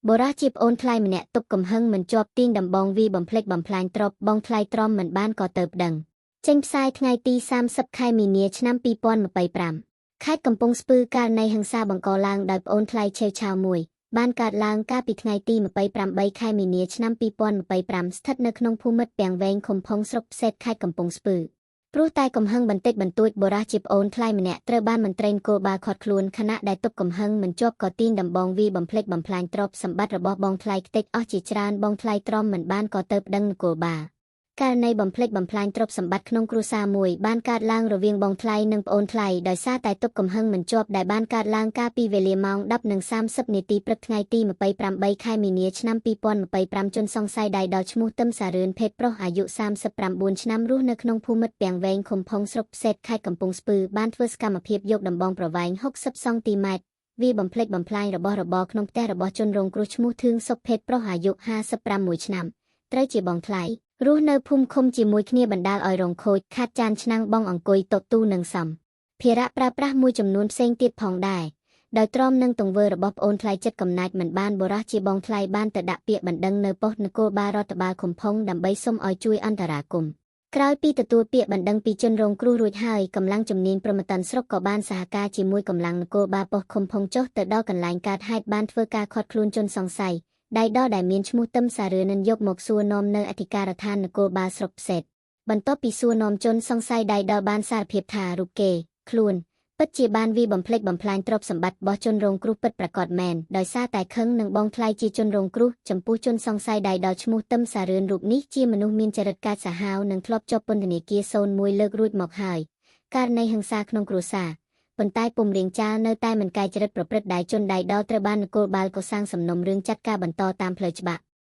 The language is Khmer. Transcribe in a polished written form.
បរោះជាប្អូនថ្លៃម្នាក់ទុកកំហឹងមិនជាប់ទាញដំបងវីបំភ្លេចបំផ្លាញទ្រព្យបងថ្លៃទ្រាំមិនបានក៏ទៅប្តឹងចេញផ្សាយថ្ងៃទី30ខែមីនាឆ្នាំ2025ខេត្តកំពង់ស្ពឺករណីហិង្សាបង្កឡើងដោយប្អូនថ្លៃឆេវឆាវមួយបានកើតឡើងកាលពីថ្ងៃទី28ខែមីនាឆ្នាំ2025ស្ថិតនៅក្នុងភូមិមិត្តពាំងវែងឃុំផុងស្រុកផ្សេតខេត្តកំពង់ស្ពឺព្រោះតែកំហឹងបន្តិចបន្តួចបរោះជាប្អូនថ្លៃម្នាក់ត្រូវបានមន្ត្រីនគរបាលឃាត់ខ្លួនខណៈដែលទប់កំហឹងមិនជាប់ក៏ទាញដំបងវីបំភ្លេចបំផ្លាញទ្រព្យសម្បត្តិរបស់បងថ្លៃខ្ទេចអស់ជាច្រើនបងថ្លៃទ្រាំមិនបានក៏ទៅប្តឹងនគរបាលករណីបំភ្លេចបំផ្លាញទ្រព្យសម្បត្តិក្នុងគ្រួសារមួយបានកើតឡើងរវាងបងថ្លៃនិងប្អូនថ្លៃដោយសារតែទប់កំហឹងមិនជាប់ដែលបានកើតឡើងកាលពីវេលាម៉ោង 10:30 នាទីព្រឹកថ្ងៃទី28ខែមីនាឆ្នាំ2025ជនសង្ស័យដៃដល់ឈ្មោះទឹមសារឿនភេទប្រុសអាយុ39ឆ្នាំរស់នៅក្នុងភូមិមិត្តពាំងវែងឃុំផុងស្រុកផ្សេតខេត្តកំពង់ស្ពឺបានធ្វើសកម្មភាពយកដំបងប្រវែង60សង់ទីម៉ែត្រវាបំភ្លេចបំផ្លាញរបស់របរក្នុងផ្ទះរបស់ជនរងគ្រោះឈ្មោះធឿងសុកភេទប្រុសអាយុ56ឆ្នាំត្រូវជាបងថ្លៃរស់នៅភូមិឃុំជាមួយគ្នាបណ្ដាលឲ្យរងខូចខាតចានឆ្នាំងបងអង្គុយតុទូនិងសម្ភារៈប្រើប្រាស់មួយចំនួនផ្សេងទៀតផងដែរដោយទ្រាំនឹងទង្វើរបស់ប្អូនថ្លៃចិត្តកំណាចមិនបានបរោះជាបងថ្លៃបានទៅដាក់ពាក្យបណ្ដឹងនៅប៉ុស្តិ៍នគរបាលរដ្ឋបាលឃុំផុងដើម្បីសុំឲ្យជួយអន្តរាគមន៍ក្រោយពីទទួលពាក្យបណ្ដឹងពីជនរងគ្រោះរួចហើយកម្លាំងជំនាញព្រហ្មទណ្ឌស្រុកក៏បានសហការជាមួយកម្លាំងនគរបាលប៉ុស្តិ៍ឃុំផុងចុះទៅដល់កន្លែងកើតហេតុបានធ្វើការឃាត់ខ្លួនជនសង្ស័យដៃដដែលមានឈ្មោះទឹមសារឿននឹងយកមកសួរនាំនៅអធិការដ្ឋាននគរបាលស្រុកផ្សេតបន្ទាប់ពីសួរនាំជនសង្ស័យដៃដបានសារភាពថារូបគេខ្លួនពិតជាបានវាបំភ្លេចបំផ្លាញទ្រព្យសម្បត្តិរបស់ជនរងគ្រោះពិតប្រាកដមែនដោយសារតែខឹងនឹងបងថ្លៃជាជនរងគ្រោះចំពោះជនសង្ស័យដៃដឈ្មោះទឹមសារឿនរូបនេះជាមនុស្សមានចរិតកាចសាហាវនិងធ្លាប់ជាប់ពន្ធនាគារ01លើករួចមកហើយករណីហិង្សាក្នុងគ្រួសារប៉ុន្តែពុំរៀងចាលនៅតែមិនកែចរិតប្រព្រឹត្តដែលជនដៃដល់ត្រូវបាននគរបាលកសាងសំណុំរឿងចាត់ការបន្តតាមផ្លូវច្បាប់